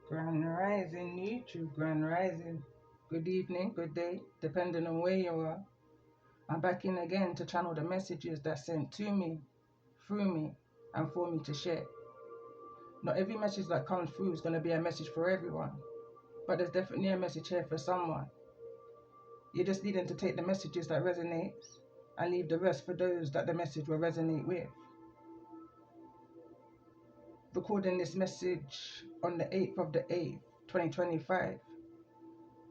Grand Rising, YouTube, Grand Rising. Good evening, good day, depending on where you are. I'm back in again to channel the messages that's sent to me, through me, and for me to share. Not every message that comes through is going to be a message for everyone, but there's definitely a message here for someone. You're just needing to take the messages that resonates and leave the rest for those that the message will resonate with. Recording this message on the 8th of the 8th, 2025.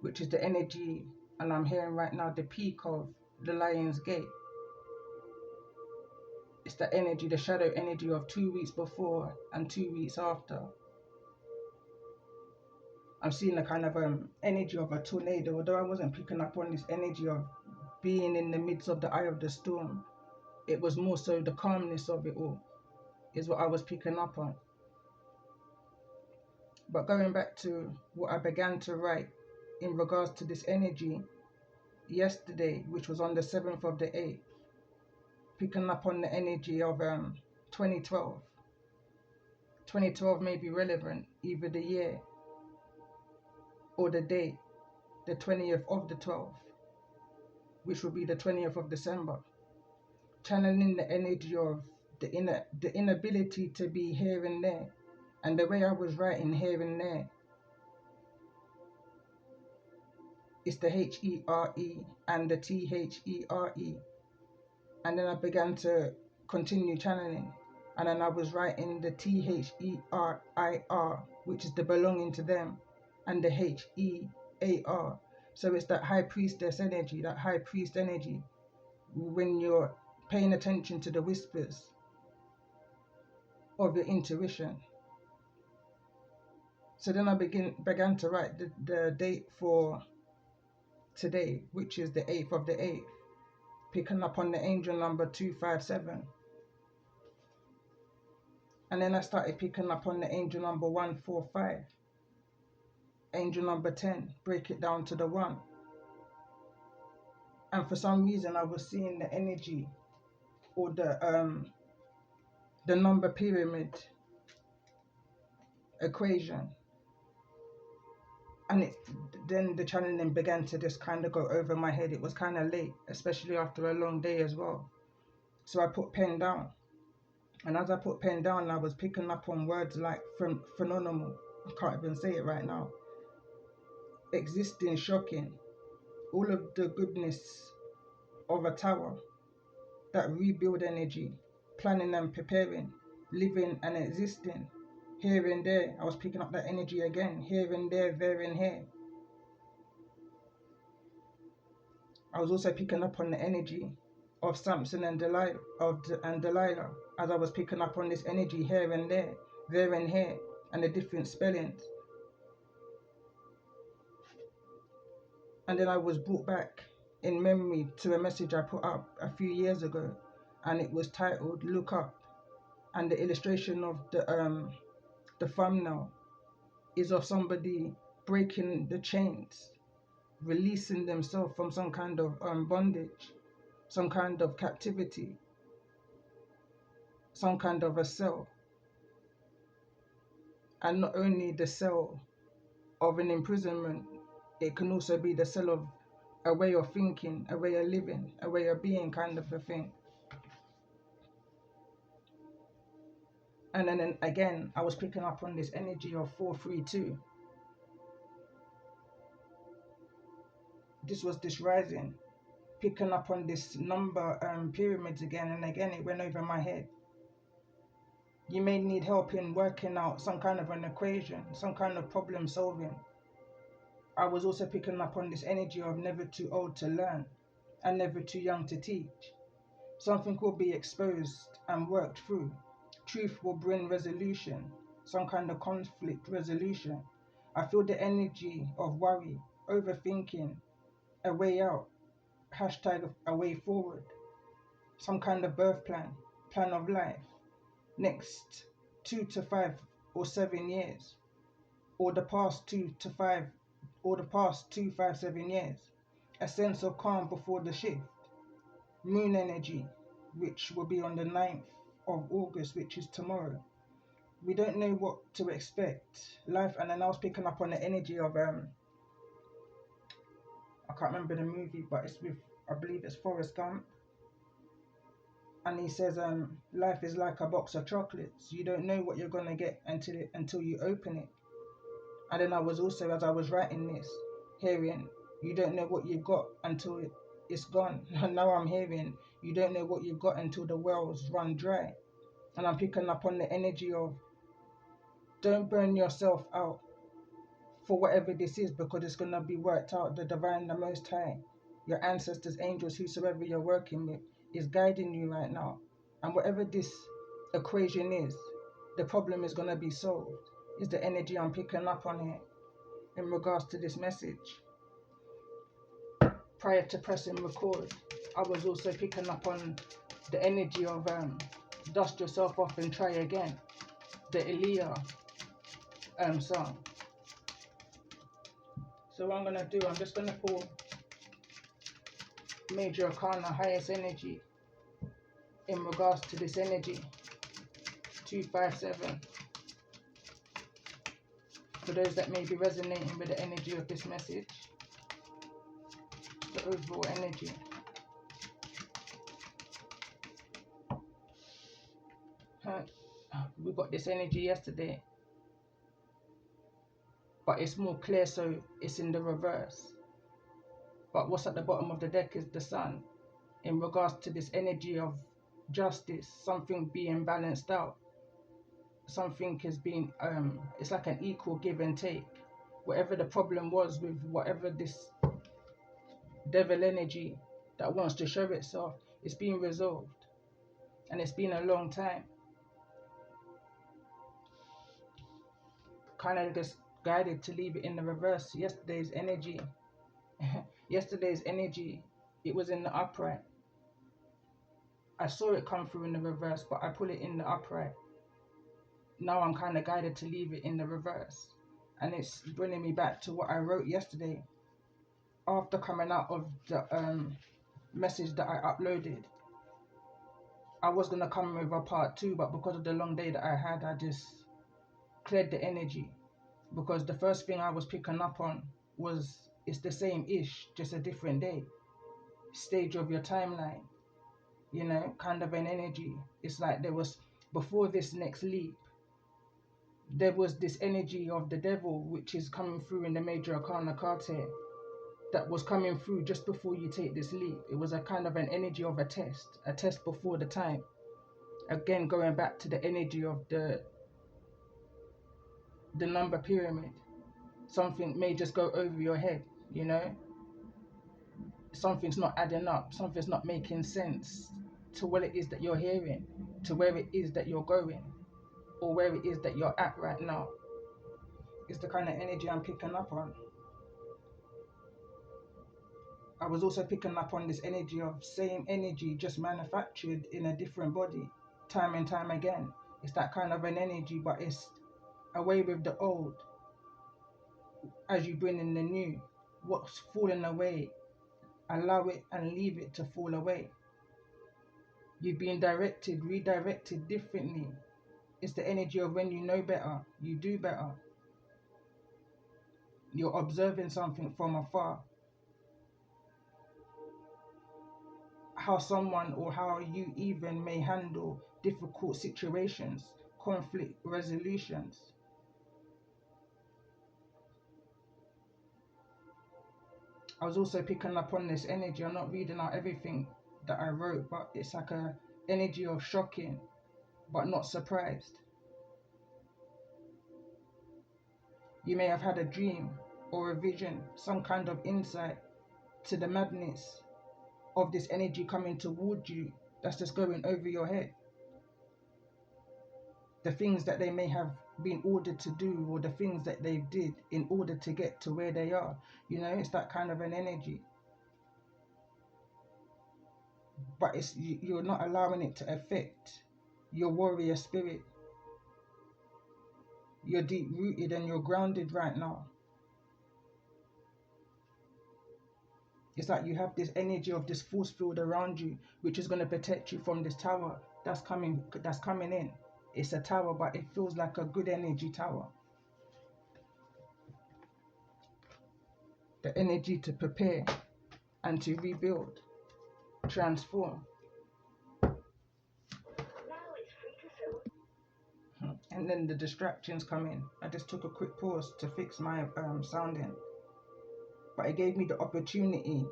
Which is the energy, and I'm hearing right now the peak of the Lion's Gate. It's the energy, the shadow energy of 2 weeks before and 2 weeks after. I'm seeing the kind of energy of a tornado, although I wasn't picking up on this energy of being in the midst of the eye of the storm. It was more so the calmness of it all is what I was picking up on. But going back to what I began to write in regards to this energy yesterday, which was on the 7th of the 8th, picking up on the energy of 2012. 2012 may be relevant, either the year or the date, the 20th of the 12th, which will be the 20th of December. Channeling the energy of the inability to be here and there. And the way I was writing here and there, it's the HERE and the THERE. And then I began to continue channeling. And then I was writing the THERIR, which is the belonging to them, and the HEAR. So it's that high priestess energy, that high priest energy, when you're paying attention to the whispers of your intuition. So then I began to write the date for today, which is the 8th of the 8th, picking up on the angel number 257. And then I started picking up on the angel number 145. Angel number 10, break it down to the 1. And for some reason I was seeing the energy or the number pyramid equation. And then the channeling began to just kind of go over my head. It was kind of late, especially after a long day as well. So I put pen down. And as I put pen down, I was picking up on words like phenomenal. I can't even say it right now. Existing, shocking. All of the goodness of a tower. That rebuild energy. Planning and preparing. Living and existing. Here and there. I was picking up that energy again. Here and there and here. I was also picking up on the energy of Samson and Delilah, as I was picking up on this energy here and there and here, and the different spellings. And then I was brought back in memory to a message I put up a few years ago, and it was titled "Look Up," and the illustration of the thumbnail is of somebody breaking the chains, releasing themselves from some kind of bondage, some kind of captivity, some kind of a cell. And not only the cell of an imprisonment, it can also be the cell of a way of thinking, a way of living, a way of being, kind of a thing. And then again, I was picking up on this energy of 432. This was this rising, picking up on this number pyramids again and again. It went over my head. You may need help in working out some kind of an equation, some kind of problem solving. I was also picking up on this energy of never too old to learn and never too young to teach. Something will be exposed and worked through. Truth will bring resolution, some kind of conflict resolution. I feel the energy of worry, overthinking, a way out, hashtag a way forward, some kind of birth plan of life, next 2 to 5 or 7 years, or the past 2 to 5, or the past 2, 5, 7 years. A sense of calm before the shift. Moon energy, which will be on the 9th of August, which is tomorrow. we don't know what to expect. Life, and then I was picking up on the energy of I can't remember the movie, but it's with, I believe it's Forrest Gump, and he says life is like a box of chocolates. You don't know what you're gonna get until you open it. And then I was also, as I was writing this, hearing you don't know what you've got until it's gone. And now I'm hearing you don't know what you've got until the wells run dry. And I'm picking up on the energy of don't burn yourself out for whatever this is, because it's going to be worked out. The divine, the most high, your ancestors, angels, whosoever you're working with is guiding you right now. And whatever this equation is, the problem is going to be solved, is the energy I'm picking up on here in regards to this message. Prior to pressing record, I was also picking up on the energy of dust yourself off and try again, the Elia song. So what I'm going to do, I'm just going to pull Major Arcana, highest energy, in regards to this energy, 257. For those that may be resonating with the energy of this message, the overall energy. We got this energy yesterday, but it's more clear, so it's in the reverse. But what's at the bottom of the deck is the sun, in regards to this energy of justice, something being balanced out. Something is being, it's like an equal give and take. Whatever the problem was with whatever this devil energy that wants to show itself, it's being resolved. And it's been a long time. Kind of just guided to leave it in the reverse. Yesterday's energy, it was in the upright. I saw it come through in the reverse, but I put it in the upright. Now I'm kind of guided to leave it in the reverse. And it's bringing me back to what I wrote yesterday after coming out of the message that I uploaded. I was going to come with a part 2, but because of the long day that I had, I just cleared the energy. Because the first thing I was picking up on was, it's the same ish, just a different day. Stage of your timeline, you know, kind of an energy. It's like there was, before this next leap, there was this energy of the devil, which is coming through in the Major Arcana cards here, that was coming through just before you take this leap. It was a kind of an energy of a test before the time. Again, going back to the energy of the number pyramid. Something may just go over your head, you know? Something's not adding up, something's not making sense to what it is that you're hearing, to where it is that you're going, or where it is that you're at right now. It's the kind of energy I'm picking up on. I was also picking up on this energy of same energy just manufactured in a different body, time and time again. It's that kind of an energy, but it's away with the old as you bring in the new. What's falling away, allow it and leave it to fall away. You've been directed, redirected differently. It's the energy of when you know better, you do better. You're observing something from afar. How someone or how you even may handle difficult situations, conflict resolutions. I was also picking up on this energy. I'm not reading out everything that I wrote, but it's like a energy of shocking, but not surprised. You may have had a dream or a vision, some kind of insight to the madness of this energy coming toward you that's just going over your head. The things that they may have been ordered to do, or the things that they did in order to get to where they are. You know, it's that kind of an energy. But you're not allowing it to affect your warrior spirit. You're deep rooted and you're grounded right now. It's like you have this energy of this force field around you, which is going to protect you from this tower that's coming in. It's a tower, but it feels like a good energy tower. The energy to prepare and to rebuild, transform. And then the distractions come in. I just took a quick pause to fix my sounding, but it gave me the opportunity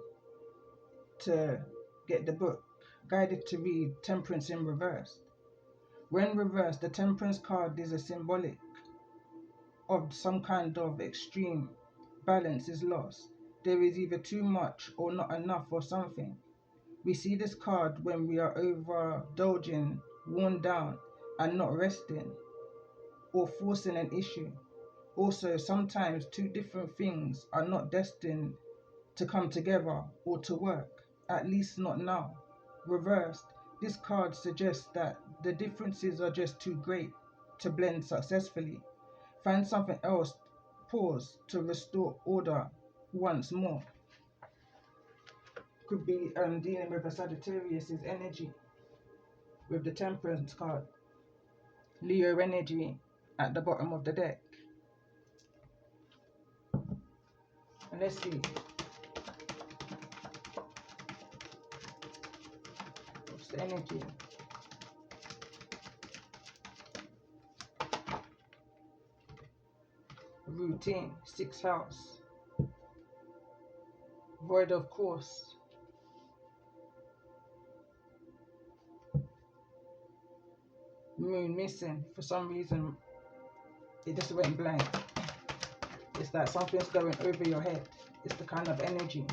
to get the book, Guided to Read Temperance in Reverse. When reversed, the Temperance card is a symbolic of some kind of extreme balance is lost. There is either too much or not enough or something. We see this card when we are overindulging, worn down, and not resting, or forcing an issue. Also, sometimes two different things are not destined to come together or to work, at least not now. Reversed, this card suggests that the differences are just too great to blend successfully. Find something else, pause to restore order once more. Could be dealing with a Sagittarius's energy with the Temperance card. Leo energy at the bottom of the deck. And let's see. What's the energy? Routine, 6th house. Void of course. Moon missing. For some reason, it just went blank. It's like something's going over your head. It's the kind of energy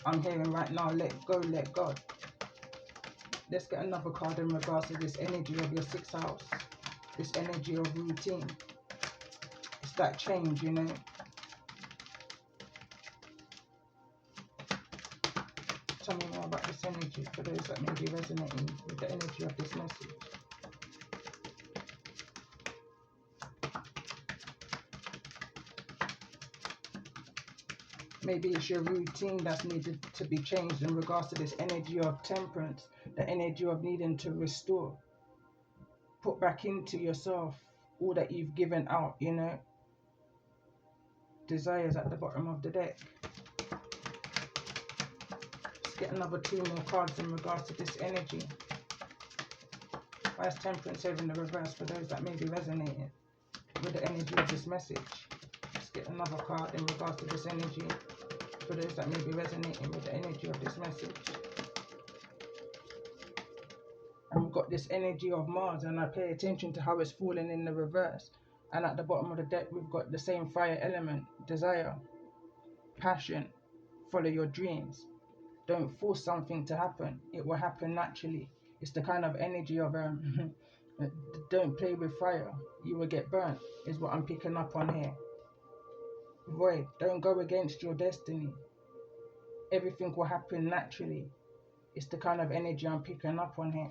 I'm hearing right now. Let go, let God. Let's get another card in regards to this energy of your 6th house. This energy of routine. It's that change, you know. Tell me more about this energy for those that may be resonating with the energy of this message. Maybe it's your routine that's needed to be changed in regards to this energy of temperance, the energy of needing to restore, put back into yourself all that you've given out, you know. Desires at the bottom of the deck. Let's get another 2 more cards in regards to this energy. Why is Temperance here in the reverse for those that may be resonating with the energy of this message? Let's get another card in regards to this energy for those that may be resonating with the energy of this message. And we've got this energy of Mars, and I pay attention to how it's falling in the reverse. And at the bottom of the deck, we've got the same fire element, desire, passion, follow your dreams. Don't force something to happen. It will happen naturally. It's the kind of energy of don't play with fire. You will get burnt, is what I'm picking up on here. Void, don't go against your destiny. Everything will happen naturally. It's the kind of energy I'm picking up on here.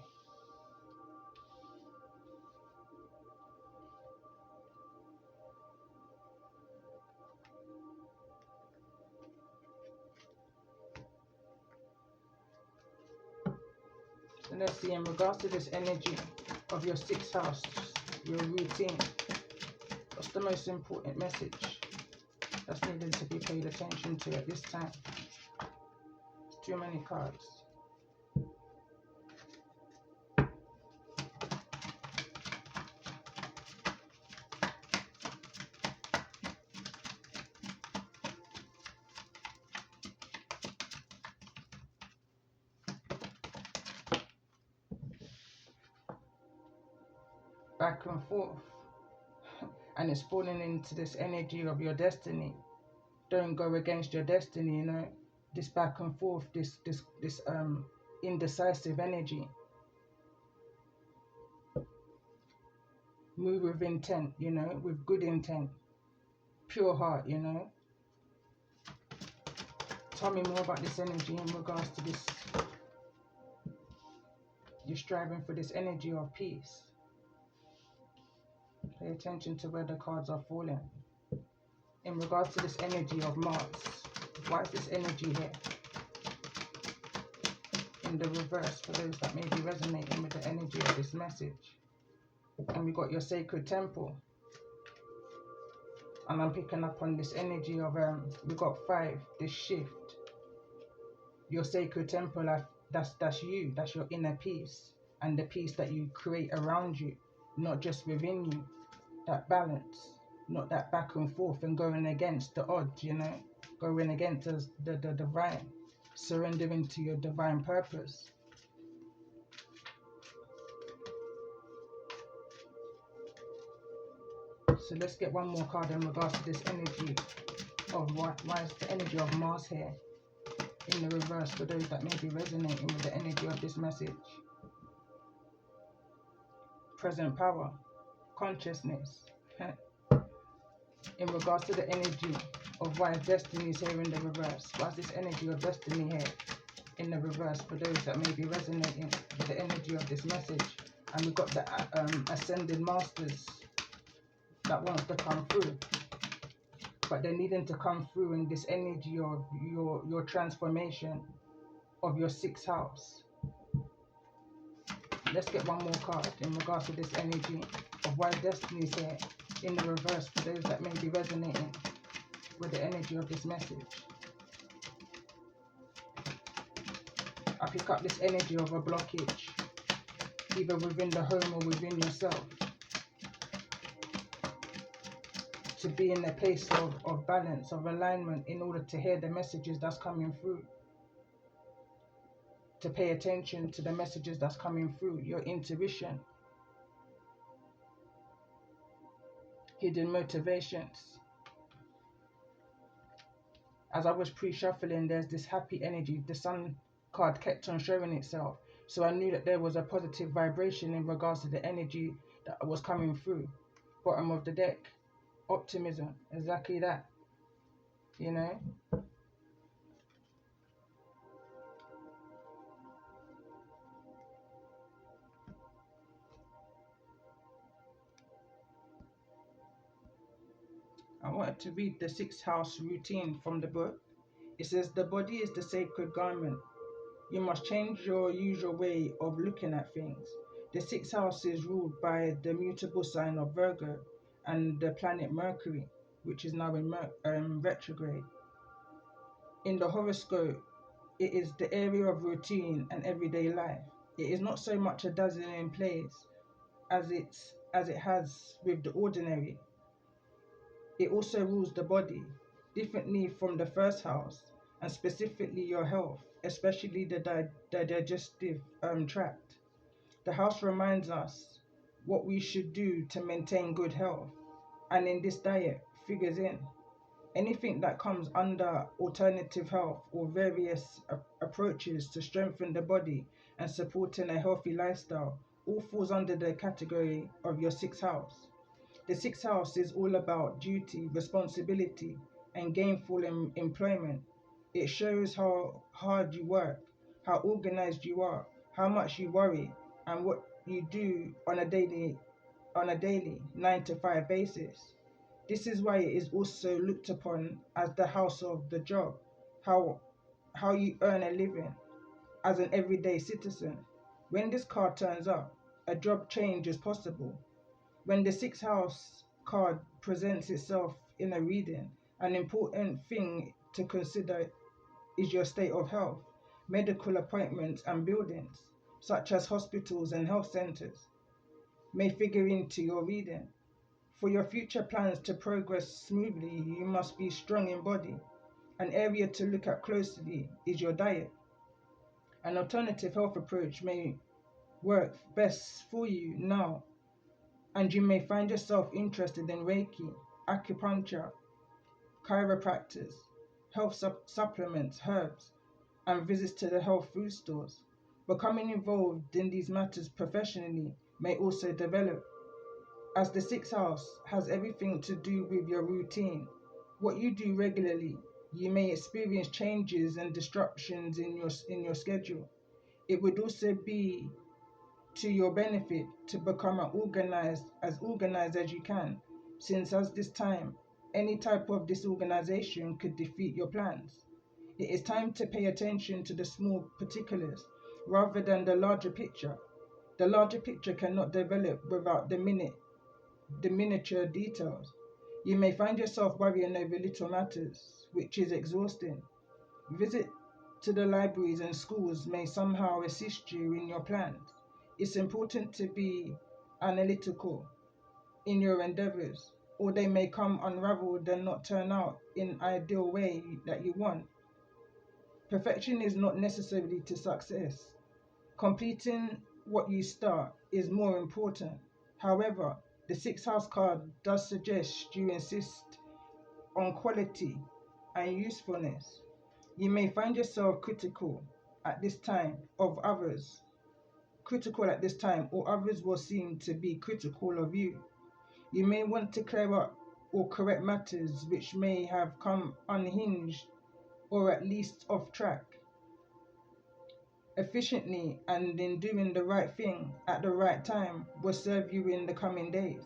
So let's see, in regards to this energy of your 6th house, your routine, what's the most important message that's needed to be paid attention to at this time? It's too many cards. Back and forth, and it's falling into this energy of your destiny. Don't go against your destiny, you know. This back and forth, this indecisive energy. Move with intent, you know, with good intent, pure heart, you know. Tell me more about this energy in regards to this. You're striving for this energy of peace. Pay attention to where the cards are falling. In regards to this energy of Mars, why is this energy here? In the reverse, for those that may be resonating with the energy of this message. and we got your sacred temple. And I'm picking up on this energy of we got 5, this shift. Your sacred temple life, that's you, that's your inner peace, and the peace that you create around you, not just within you. That balance, not that back and forth and going against the odds, going against the divine, surrendering to your divine purpose. So let's get one more card in regards to this energy of why is the energy of Mars here in the reverse for those that may be resonating with the energy of this message. Present power, consciousness. In regards to the energy of why destiny is here in the reverse. Why is this energy of destiny here in the reverse for those that may be resonating with the energy of this message? And we've got the ascended masters that wants to come through, but they're needing to come through in this energy of your transformation of your 6th house. Let's get one more card in regards to this energy of why destiny is here in the reverse for those that may be resonating with the energy of this message. I pick up this energy of a blockage, either within the home or within yourself, to be in a place of balance, of alignment, in order to hear the messages that's coming through, to pay attention to the messages that's coming through, your intuition, hidden motivations. As I was pre-shuffling, there's this happy energy. The Sun card kept on showing itself. So I knew that there was a positive vibration in regards to the energy that was coming through. Bottom of the deck, optimism, exactly that, I wanted to read the 6th house routine from the book. It says, the body is the sacred garment. You must change your usual way of looking at things. The 6th house is ruled by the mutable sign of Virgo and the planet Mercury, which is now in retrograde. In the horoscope, it is the area of routine and everyday life. It is not so much a dazzling place as it has with the ordinary. It also rules the body, differently from the 1st house, and specifically your health, especially the digestive tract. The house reminds us what we should do to maintain good health, and in this diet figures in anything that comes under alternative health or various approaches to strengthen the body and supporting a healthy lifestyle, all falls under the category of your 6th house. The 6th house is all about duty, responsibility, and gainful employment. It shows how hard you work, how organized you are, how much you worry, and what you do on a daily 9 to 5 basis. This is why it is also looked upon as the house of the job, how you earn a living as an everyday citizen. When this card turns up, a job change is possible. When the 6th house card presents itself in a reading, an important thing to consider is your state of health. Medical appointments and buildings, such as hospitals and health centers, may figure into your reading. For your future plans to progress smoothly, you must be strong in body. An area to look at closely is your diet. An alternative health approach may work best for you now, and you may find yourself interested in Reiki, acupuncture, chiropractors, health supplements, herbs, and visits to the health food stores. Becoming involved in these matters professionally may also develop, as the 6th house has everything to do with your routine, what you do regularly. You may experience changes and disruptions in your schedule. It would also be to your benefit to become as organized as you can, since at this time, any type of disorganization could defeat your plans. It is time to pay attention to the small particulars rather than the larger picture. The larger picture cannot develop without the miniature details. You may find yourself worrying over little matters, which is exhausting. Visit to the libraries and schools may somehow assist you in your plans. It's important to be analytical in your endeavors, or they may come unraveled and not turn out in ideal way that you want. Perfection is not necessarily to success. Completing what you start is more important. However, the sixth house card does suggest you insist on quality and usefulness. You may find yourself critical at this time, or others will seem to be critical of you. You may want to clear up or correct matters which may have come unhinged or at least off track. Efficiently and in doing the right thing at the right time will serve you in the coming days.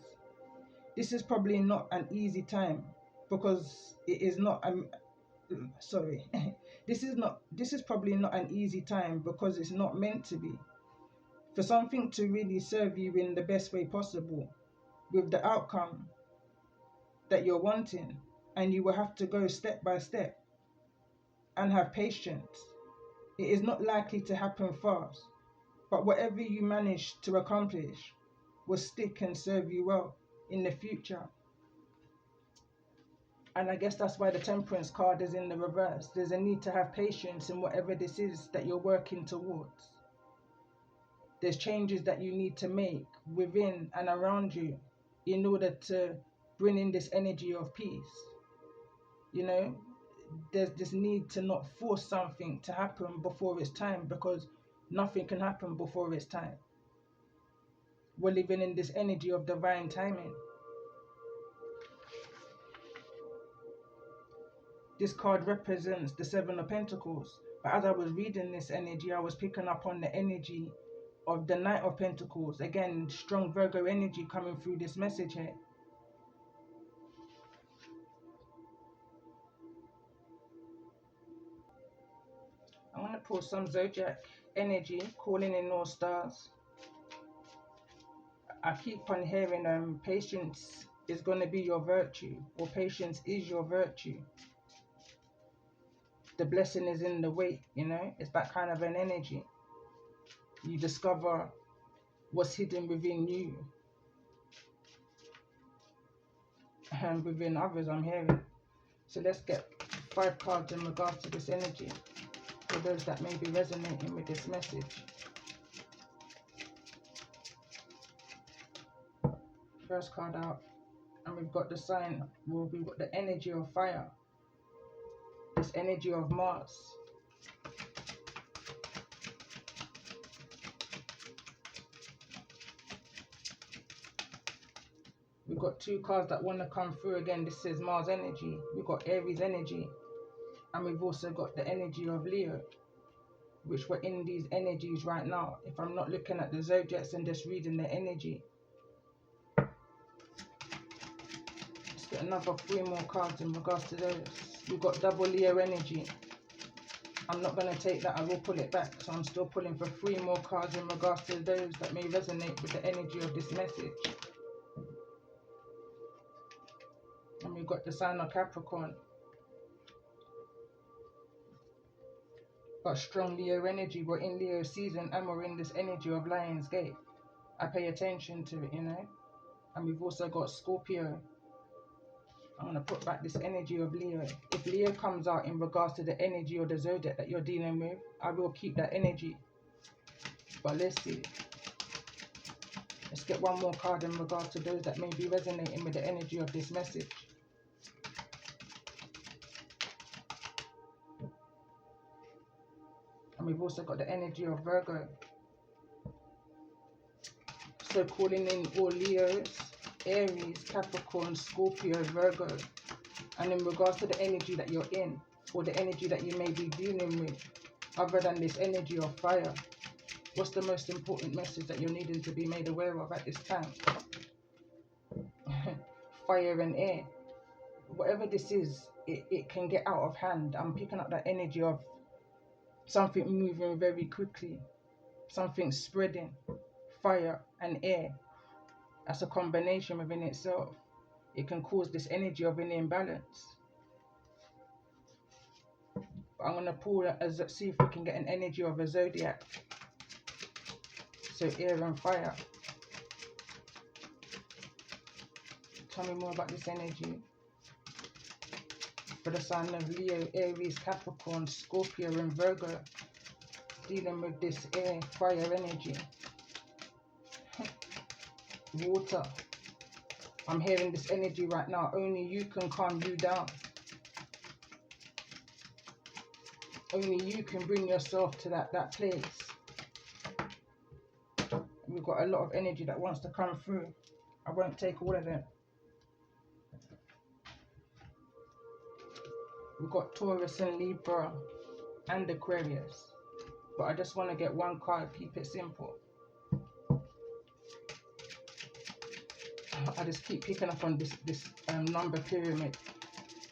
This is probably not an easy time because it is not sorry. This is probably not an easy time because it's not meant to be. For something to really serve you in the best way possible with the outcome that you're wanting, and you will have to go step by step and have patience. It is not likely to happen fast, but whatever you manage to accomplish will stick and serve you well in the future. And I guess that's why the Temperance card is in the reverse. There's a need to have patience in whatever this is that you're working towards. There's changes that you need to make within and around you in order to bring in this energy of peace. You know, there's this need to not force something to happen before it's time, because nothing can happen before it's time. We're living in this energy of divine timing. This card represents the Seven of Pentacles, but as I was reading this energy, I was picking up on the energy of the Knight of Pentacles. Again, strong Virgo energy coming through this message here. I'm going to pull some zodiac energy, calling in all stars. I keep on hearing patience is going to be your virtue, or patience is your virtue. The blessing is in the wait, you know, it's that kind of an energy. You discover what's hidden within you and within others, I'm hearing. So let's get 5 cards in regards to this energy for those that may be resonating with this message. First card out, and we've got the sign, well, we've got the energy of fire, this energy of Mars. We've got 2 cards that want to come through again. This is Mars energy. We've got Aries energy. And we've also got the energy of Leo, which we're in these energies right now. If I'm not looking at the zodiacs and just reading the energy. Let's get another 3 more cards in regards to those. We've got double Leo energy. I'm not going to take that. I will pull it back. So I'm still pulling for 3 more cards in regards to those that may resonate with the energy of this message. And we've got the sign of Capricorn. Got strong Leo energy. We're in Leo season and we're in this energy of Lion's Gate. I pay attention to it, you know. And we've also got Scorpio. I'm going to put back this energy of Leo. If Leo comes out in regards to the energy or the zodiac that you're dealing with, I will keep that energy. But let's see. Let's get 1 more card in regards to those that may be resonating with the energy of this message. And we've also got the energy of Virgo. So calling in all Leos, Aries, Capricorn, Scorpio, Virgo. And in regards to the energy that you're in, or the energy that you may be dealing with, other than this energy of fire, what's the most important message that you're needing to be made aware of at this time? Fire and air. Whatever this is, it can get out of hand. I'm picking up that energy of something moving very quickly, something spreading, fire and air. That's a combination within itself. It can cause this energy of an imbalance. But I'm going to pull as see if we can get an energy of a zodiac. So air and fire. Tell me more about this energy. For the sign of Leo, Aries, Capricorn, Scorpio and Virgo. Dealing with this air, fire energy. Water. I'm hearing this energy right now. Only you can calm you down. Only you can bring yourself to that place. We've got a lot of energy that wants to come through. I won't take all of them. We've got Taurus and Libra and Aquarius. But I just want to get one card, keep it simple. I just keep picking up on this number pyramid,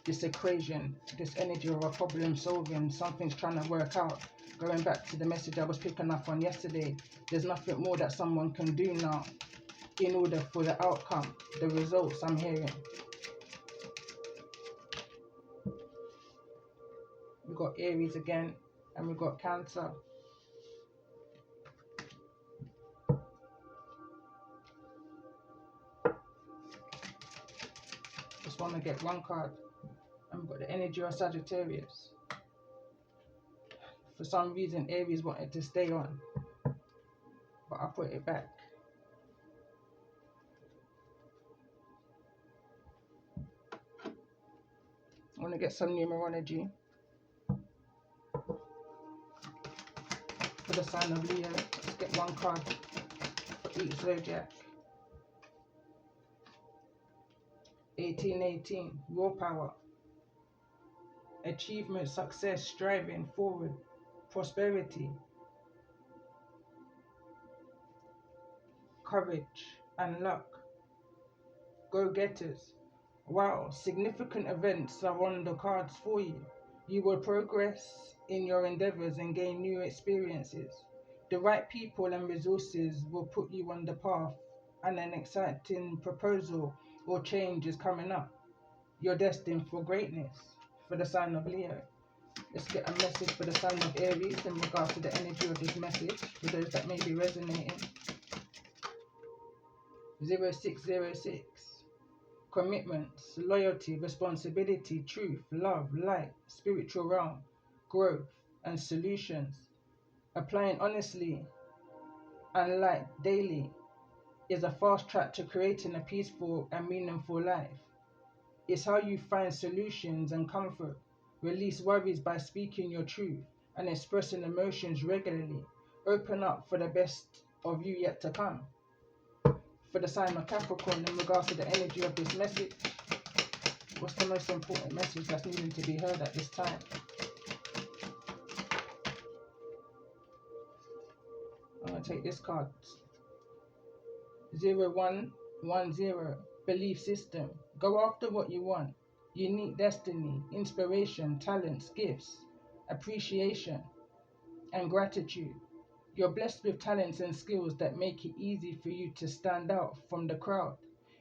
this equation, this energy of a problem solving, something's trying to work out. Going back to the message I was picking up on yesterday, there's nothing more that someone can do now in order for the outcome, the results I'm hearing. We've got Aries again, and we've got Cancer. Just want to get one card. And we've got the energy of Sagittarius. For some reason, Aries wanted to stay on, but I put it back. I want to get some numerology for the sign of Leo. Let's get one card for each zodiac. 1818, raw power. Achievement, success, striving forward, prosperity, courage and luck. Go-getters. Wow, significant events are on the cards for you. You will progress in your endeavors and gain new experiences. The right people and resources will put you on the path, and an exciting proposal or change is coming up. You're destined for greatness. For the sign of Leo. Let's get a message for the sign of Aries in regards to the energy of this message, for those that may be resonating. 0606. Commitments, loyalty, responsibility, truth, love, light, spiritual realm, growth, and solutions. Applying honestly and light daily is a fast track to creating a peaceful and meaningful life. It's how you find solutions and comfort. Release worries by speaking your truth and expressing emotions regularly. Open up for the best of you yet to come. For the sign of Capricorn, in regards to the energy of this message, what's the most important message that's needing to be heard at this time? I'm going to take this card. 0110, belief system. Go after what you want. Unique destiny, inspiration, talents, gifts, appreciation, and gratitude. You're blessed with talents and skills that make it easy for you to stand out from the crowd.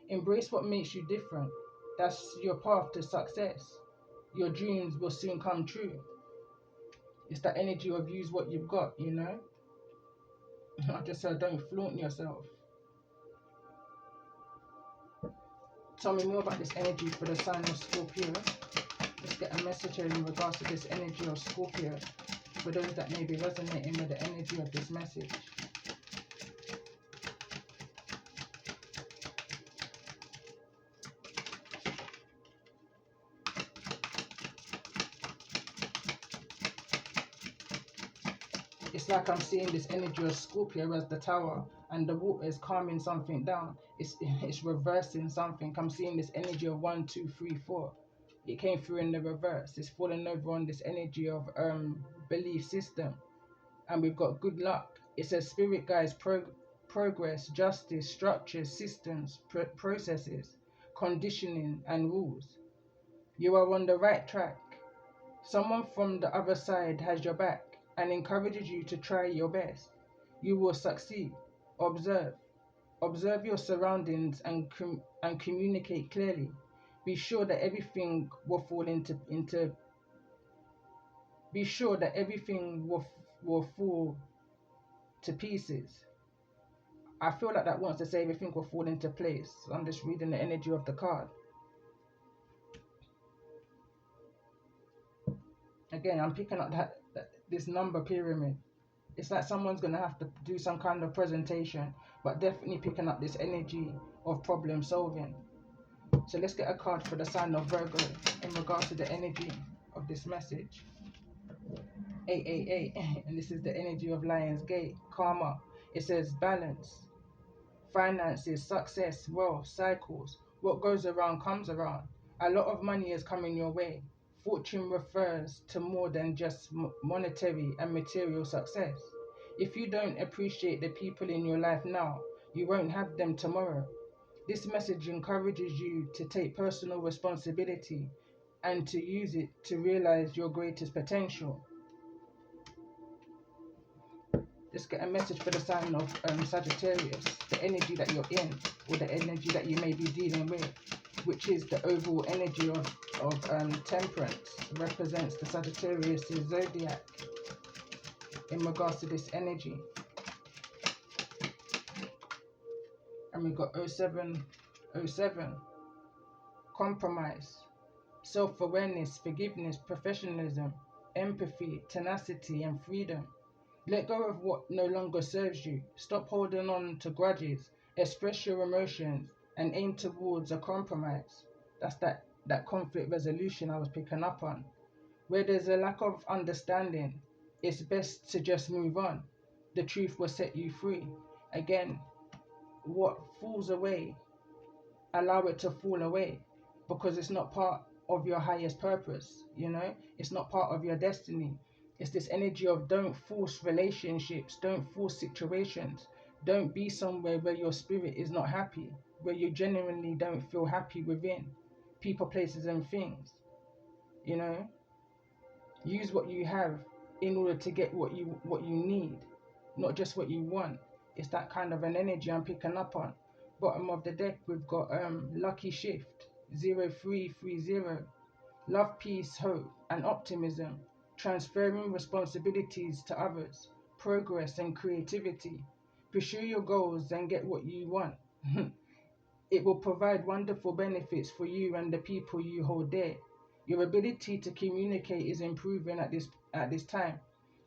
Embrace what makes you different. That's your path to success. Your dreams will soon come true. It's that energy of use what you've got, you know? I just said don't flaunt yourself. Tell me more about this energy for the sign of Scorpio. Let's get a message here in regards to this energy of Scorpio, for those that may be resonating with the energy of this message. It's like I'm seeing this energy of Scorpio as the tower, and the water is calming something down. It's reversing something. I'm seeing this energy of 1, 2, 3, 4. It came through in the reverse. It's falling over on this energy of belief system. And we've got good luck. It says spirit guides progress, justice, structures, systems, processes, conditioning and rules. You are on the right track. Someone from the other side has your back and encourages you to try your best. You will succeed. Observe. Observe your surroundings and communicate clearly. Be sure that everything will fall into be sure that everything will fall to pieces. I feel like that wants to say everything will fall into place. I'm just reading the energy of the card. Again, I'm picking up this number pyramid. It's like someone's going to have to do some kind of presentation, but definitely picking up this energy of problem solving. So let's get a card for the sign of Virgo in regards to the energy of this message. 888, and this is the energy of Lion's Gate, karma. It says balance, finances, success, wealth, cycles. What goes around comes around. A lot of money is coming your way. Fortune refers to more than just monetary and material success. If you don't appreciate the people in your life now, you won't have them tomorrow. This message encourages you to take personal responsibility and to use it to realize your greatest potential. Let's get a message for the sign of Sagittarius, the energy that you're in, or the energy that you may be dealing with, which is the overall energy of temperance, represents the Sagittarius zodiac in regards to this energy. And we've got 0707, compromise, self-awareness, forgiveness, professionalism, empathy, tenacity, and freedom. Let go of what no longer serves you. Stop holding on to grudges. Express your emotions and aim towards a compromise. That's that conflict resolution I was picking up on. Where there's a lack of understanding, it's best to just move on. The truth will set you free. Again, what falls away, allow it to fall away, because it's not part of your highest purpose, it's not part of your destiny. It's this energy of don't force relationships, don't force situations, don't be somewhere where your spirit is not happy, where you genuinely don't feel happy within people, places, and things. Use what you have in order to get what you need, not just what you want. It's that kind of an energy I'm picking up on. Bottom of the deck, we've got lucky shift 0330. Love, peace, hope, and optimism. Transferring responsibilities to others. Progress and creativity. Pursue your goals and get what you want. It will provide wonderful benefits for you and the people you hold dear. Your ability to communicate is improving at this time,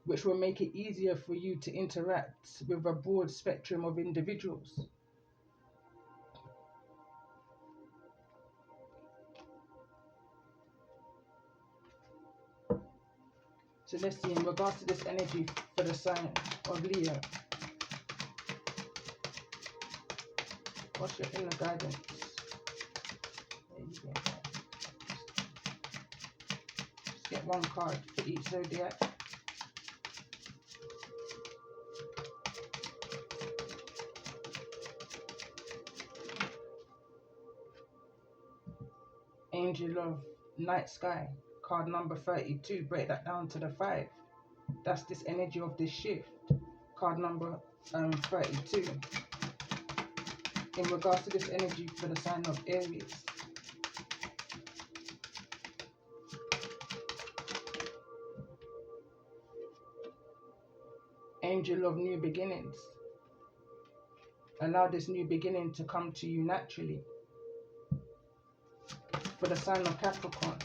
which will make it easier for you to interact with a broad spectrum of individuals. So let's see, in regards to this energy for the sign of Leo, what's your inner guidance? There you go. Just get one card for each zodiac. Angel of Night Sky, card number 32. Break that down to the 5. That's this energy of this shift. Card number 32. In regards to this energy for the sign of Aries. Angel of New Beginnings. Allow this new beginning to come to you naturally. For the sign of Capricorn.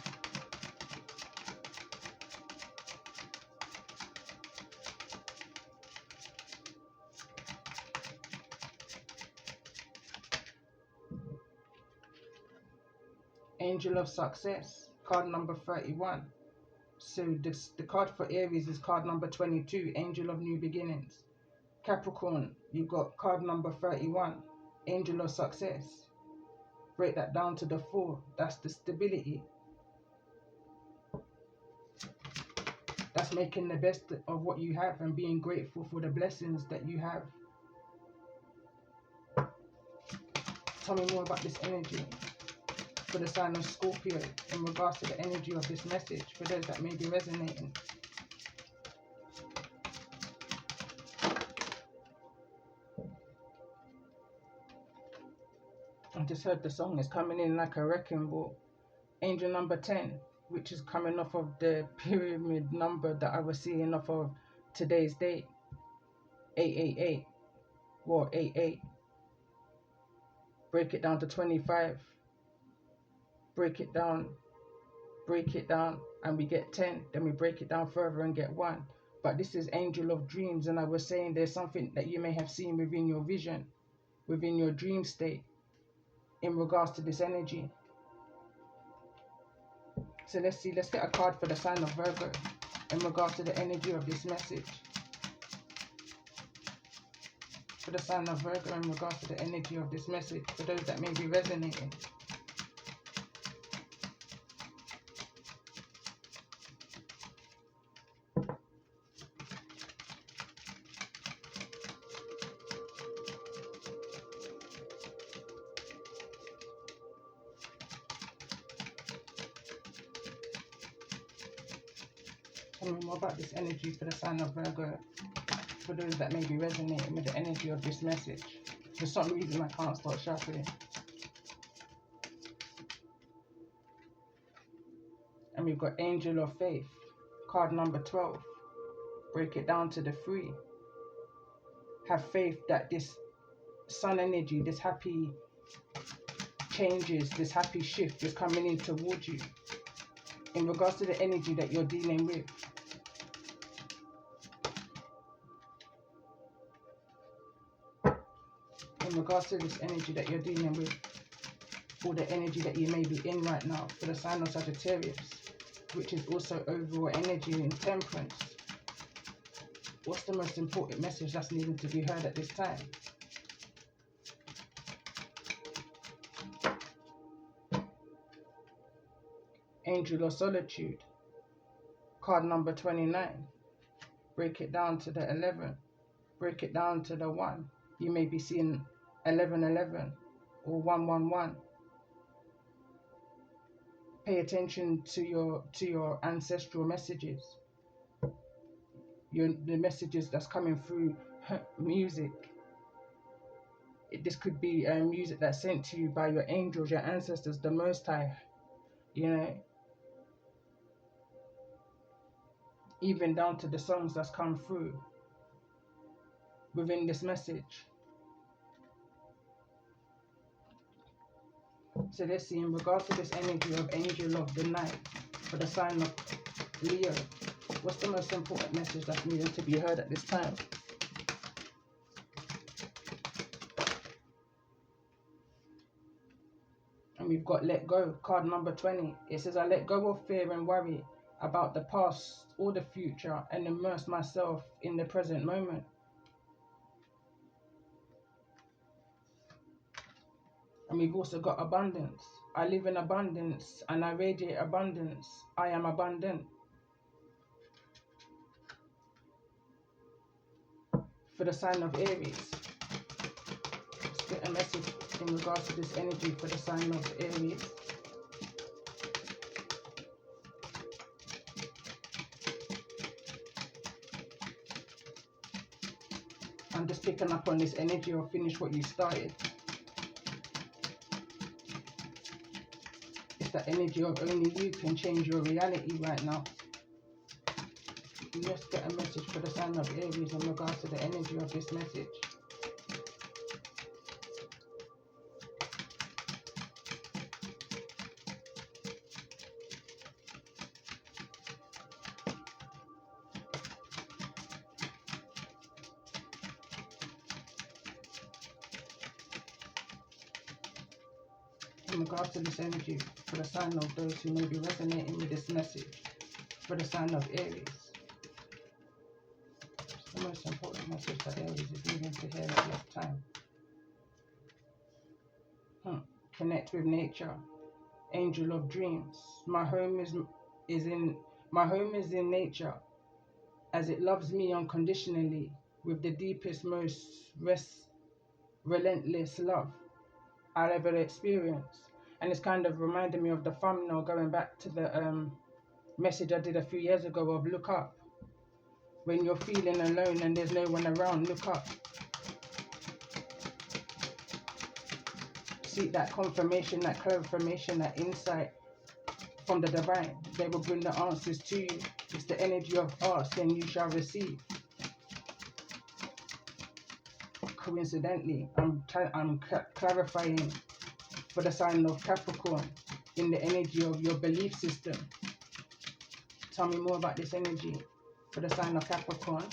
Angel of Success, card number 31. So the card for Aries is card number 22, Angel of New Beginnings. Capricorn, you've got card number 31, Angel of Success. Break that down to the 4. That's the stability. That's making the best of what you have and being grateful for the blessings that you have. Tell me more about this energy for the sign of Scorpio in regards to the energy of this message for those that may be resonating. just heard the song is coming in like a wrecking ball. Angel number 10, which is coming off of the pyramid number that I was seeing off of today's date, 888, or 88. Break it down to 25, break it down, and we get 10. Then we break it down further and get 1. But this is Angel of Dreams, and I was saying there's something that you may have seen within your vision, within your dream state, in regards to this energy. So let's see, let's get a card for the sign of Virgo in regards to the energy of this message. For the sign of Virgo in regards to the energy of this message, for those that may be resonating. Tell me more about this energy for the sign of Virgo, for those that may be resonating with the energy of this message. For some reason I can't start shuffling. And we've got Angel of Faith, card number 12. Break it down to the 3. Have faith that this sun energy, this happy changes, this happy shift is coming in towards you in regards to the energy that you're dealing with. In regards to this energy that you're dealing with, or the energy that you may be in right now, for the sign of Sagittarius, which is also overall energy in Temperance. What's the most important message that's needing to be heard at this time? Angel of Solitude, card number 29. Break it down to the 11. Break it down to the 1. You may be seeing 1111 or 111. Pay attention to your ancestral messages. The messages that's coming through music. This could be music that's sent to you by your angels, your ancestors, the Most High. You know, even down to the songs that's come through within this message. So let's see, in regards to this energy of Angel of the Night, for the sign of Leo, what's the most important message that's needed to be heard at this time? And we've got Let Go, card number 20. It says, I let go of fear and worry about the past or the future and immerse myself in the present moment. And we've also got abundance. I live in abundance and I radiate abundance. I am abundant. For the sign of Aries, let's get a message in regards to this energy for the sign of Aries. I'm just picking up on this energy or finish what you started. It's the energy of only you can change your reality right now. Let's get a message for the sign of Aries in regards to the energy of this message. In regards to this energy, for the sign of those who may be resonating with this message, for the sign of Aries. It's the most important message that Aries is needing to hear at this time. Connect with nature. Angel of Dreams. My home is in nature, as it loves me unconditionally with the deepest, most relentless love I'll ever experience. And it's kind of reminding me of the thumbnail, going back to the message I did a few years ago of look up. When you're feeling alone and there's no one around, look up. seek that confirmation, that clarification, that insight from the divine. They will bring the answers to you. It's the energy of ask and you shall receive. Coincidentally, I'm clarifying for the sign of Capricorn in the energy of your belief system. Tell me more about this energy for the sign of Capricorn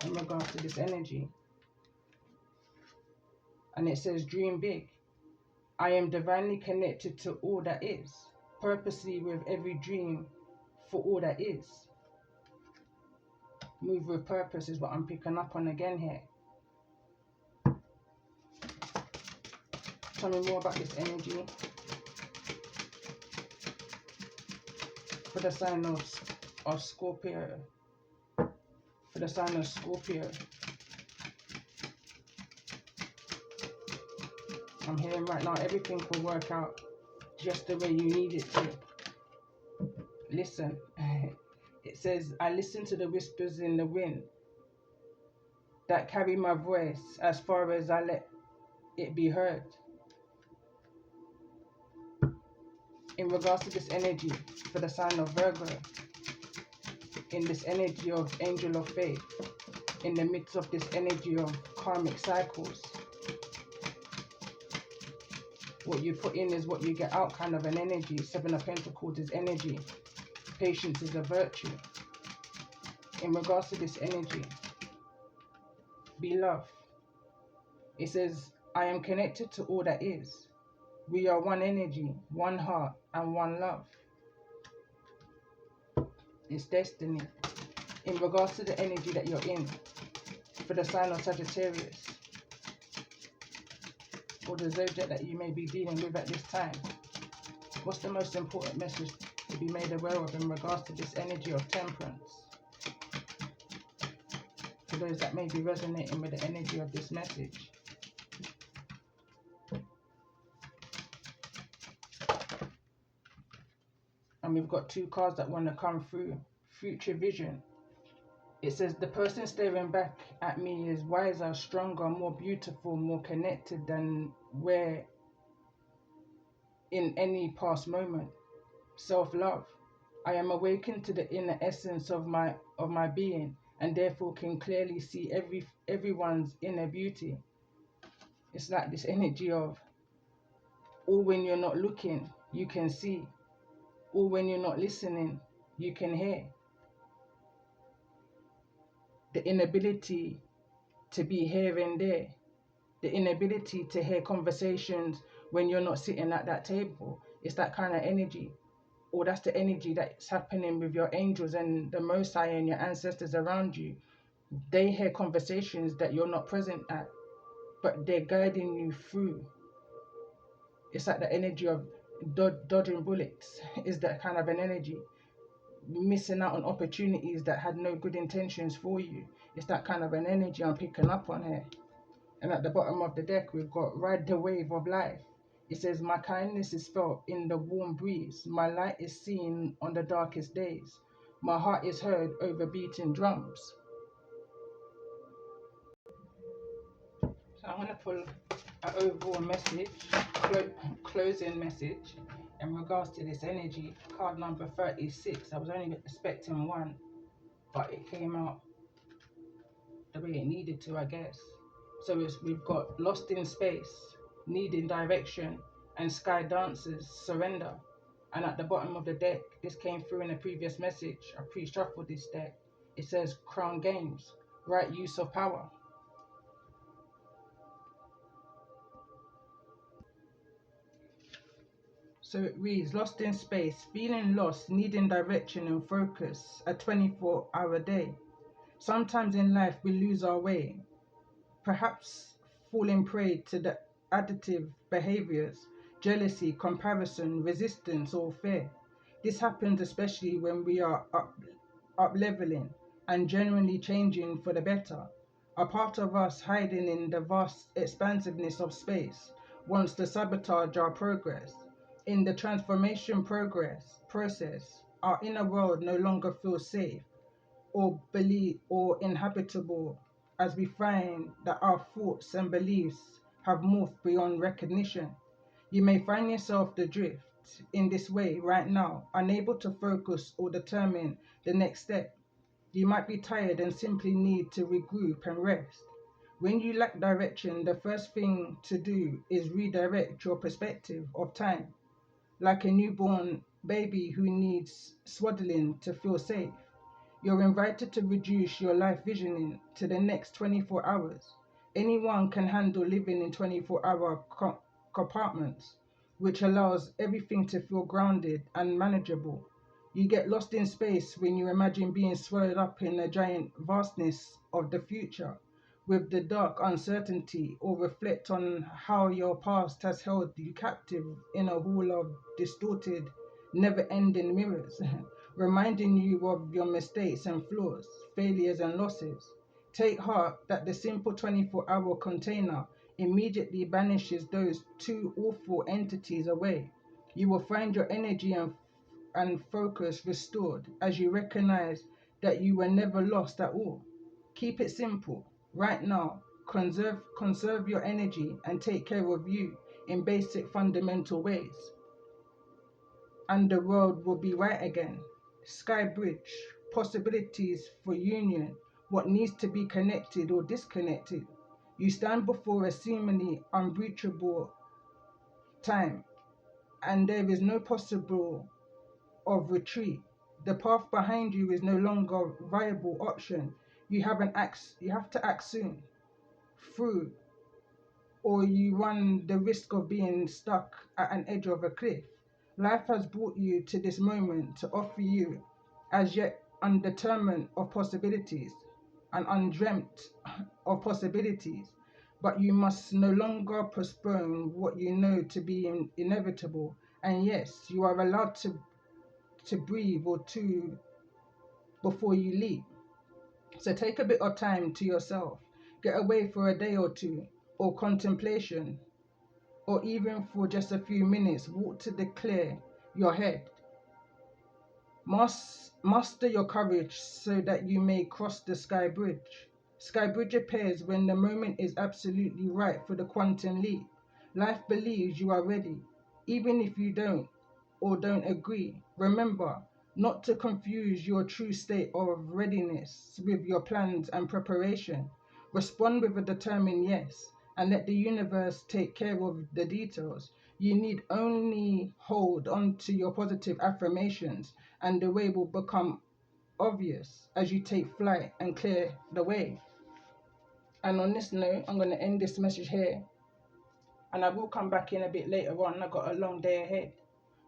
in regards to this energy. And it says, dream big. I am divinely connected to all that is, purposely with every dream for all that is. Move with purpose is what I'm picking up on again here. Tell me more about this energy for the sign of Scorpio. For the sign of Scorpio. I'm hearing right now everything will work out just the way you need it to. Listen. It says, I listen to the whispers in the wind that carry my voice as far as I let it be heard. In regards to this energy for the sign of Virgo, in this energy of angel of faith, in the midst of this energy of karmic cycles, what you put in is what you get out kind of an energy. Seven of Pentacles is energy. Patience is a virtue. In regards to this energy, be love. It says, I am connected to all that is. We are one energy, one heart, and one love. It's destiny. In regards to the energy that you're in, for the sign of Sagittarius, or the zodiac that you may be dealing with at this time, what's the most important message to be made aware of in regards to this energy of temperance? For those that may be resonating with the energy of this message. And we've got two cards that want to come through. Future vision. It says, the person staring back at me is wiser, stronger, more beautiful, more connected than where in any past moment. Self-love. I am awakened to the inner essence of my being, and therefore can clearly see everyone's inner beauty. It's like this energy of, all when you're not looking, you can see. All when you're not listening, you can hear. The inability to be here and there. The inability to hear conversations when you're not sitting at that table. It's that kind of energy. Or that's the energy that's happening with your angels and the Most High and your ancestors around you. They hear conversations that you're not present at, but they're guiding you through. It's like the energy of dodging bullets. Is that kind of an energy. Missing out on opportunities that had no good intentions for you. It's that kind of an energy I'm picking up on here. And at the bottom of the deck, we've got ride the wave of life. It says, my kindness is felt in the warm breeze. My light is seen on the darkest days. My heart is heard over beating drums. So I'm going to pull an overall message, closing message in regards to this energy. Card number 36. I was only expecting one, but it came out the way it needed to, I guess. So we've got lost in space, needing direction, and sky dancers, surrender. And at the bottom of the deck, this came through in a previous message. I pre-shuffled this deck. It says crown games, right use of power. So it reads, lost in space, feeling lost, needing direction and focus, a 24-hour day. Sometimes in life we lose our way, perhaps falling prey to the addictive behaviors, jealousy, comparison, resistance, or fear. This happens especially when we are up leveling and genuinely changing for the better. A part of us hiding in the vast expansiveness of space wants to sabotage our progress. In the transformation process, our inner world no longer feels safe or inhabitable, as we find that our thoughts and beliefs have morphed beyond recognition. You may find yourself adrift in this way right now, unable to focus or determine the next step. You might be tired and simply need to regroup and rest. When you lack direction, the first thing to do is redirect your perspective of time, like a newborn baby who needs swaddling to feel safe. You're invited to reduce your life visioning to the next 24 hours. Anyone can handle living in 24-hour compartments, which allows everything to feel grounded and manageable. You get lost in space when you imagine being swallowed up in the giant vastness of the future with the dark uncertainty, or reflect on how your past has held you captive in a hall of distorted, never-ending mirrors, reminding you of your mistakes and flaws, failures and losses. Take heart that the simple 24-hour container immediately banishes those two awful entities away. You will find your energy and focus restored as you recognize that you were never lost at all. Keep it simple. Right now, conserve your energy and take care of you in basic fundamental ways, and the world will be right again. Sky bridge, possibilities for union, what needs to be connected or disconnected. You stand before a seemingly unreachable time, and there is no possible of retreat. The path behind you is no longer a viable option. You have to act soon, through, or you run the risk of being stuck at an edge of a cliff. Life has brought you to this moment to offer you as yet undetermined of possibilities and undreamt of possibilities, but you must no longer postpone what you know to be inevitable. And yes, you are allowed to breathe or two before you leap. So take a bit of time to yourself. Get away for a day or two, or contemplation, or even for just a few minutes. Walk to clear your head. Muster your courage so that you may cross the sky bridge. Sky bridge appears when the moment is absolutely right for the quantum leap. Life believes you are ready, even if you don't or don't agree. Remember not to confuse your true state of readiness with your plans and preparation. Respond with a determined yes, and let the universe take care of the details. You need only hold on to your positive affirmations, and the way will become obvious as you take flight and clear the way. And on this note, I'm going to end this message here, and I will come back in a bit later on. I've got a long day ahead.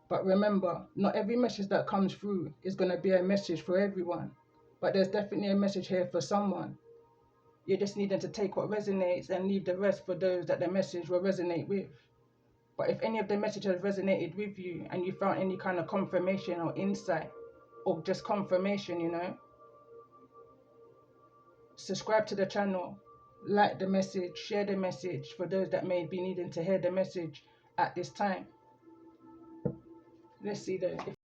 But remember, not every message that comes through is going to be a message for everyone. But there's definitely a message here for someone. You just need to take what resonates and leave the rest for those that the message will resonate with. But if any of the message has resonated with you and you found any kind of confirmation or insight, or just confirmation, subscribe to the channel, like the message, share the message for those that may be needing to hear the message at this time. Let's see though.